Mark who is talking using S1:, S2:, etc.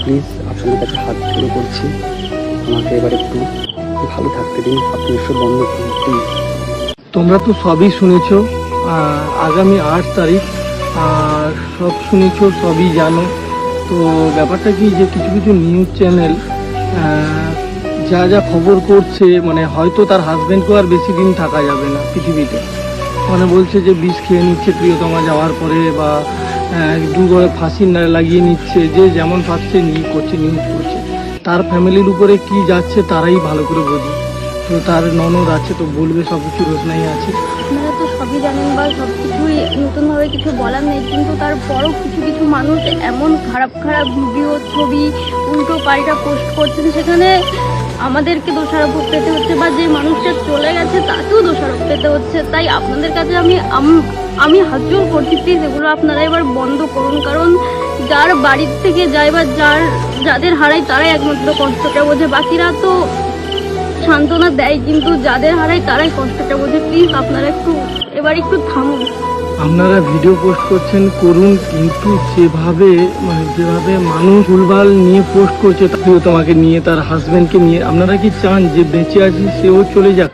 S1: Please আপনাদের কাছে হাত জোড়ো করছি, আমাকে এবার একটু ভালো থাকতে দিন, আপনি এসব বন্ধ করুন প্লিজ।
S2: তোমরা তো সবই শুনেছো, আগামী 8 তারিখ সব শুনেছো, সবই জানো। তো ব্যাপারটা কি যে কিছু কিছু নিউজ চ্যানেল যা যা খবর করছে, মানে হয়তো তার হাজবেন্ডকেও আর বেশি দিন থাকা যাবে না পৃথিবীতে। মানে বলছে যে বিষ খেয়ে নিচ্ছে প্রিয়তমা যাওয়ার পরে, বা দুঘরে ফাঁসি লাগিয়ে নিচ্ছে, যে যেমন পাচ্ছে নিয়ে করছে, নিউজ করছে। তার ফ্যামিলির উপরে কি যাচ্ছে তারাই ভালো করে বোঝে। তো তার ননদ আছে, তো বলবে সব কিছু, রোশনাই আছে।
S3: আপনারা তো সবই জানেন বা সব কিছুই নতুনভাবে কিছু বলার নেই, কিন্তু তারপরও কিছু কিছু মানুষ এমন খারাপ খারাপ ভিডিও, ছবি উল্টো পাল্টা পোস্ট করছেন, সেখানে আমাদেরকে দোষারোপ পেতে হচ্ছে, বা যে মানুষটা চলে গেছে তাকেও দোষারোপ পেতে হচ্ছে। তাই আপনাদের কাছে আমি হাত জোড় করছি, প্লিজ এগুলো আপনারা এবার বন্ধ করুন। কারণ যার বাড়ির থেকে যায় বা যাদের হারায় তারাই একমাত্র কষ্টটা বোঝে, বাকিরা তো সান্ত্বনা দেয়, কিন্তু যাদের হারায় তারাই কষ্টটা বোঝে। প্লিজ আপনারা এবার একটু থামুন।
S2: আপনারা ভিডিও পোস্ট করছেন করুন, কিন্তু যেভাবে মানুষ ভুলভাল নিয়ে পোস্ট করছে, তাকেও তোমাকে নিয়ে, তার হাজবেন্ডকে নিয়ে, আপনারা কি চান যে বেঁচে আছে সেও চলে যাক?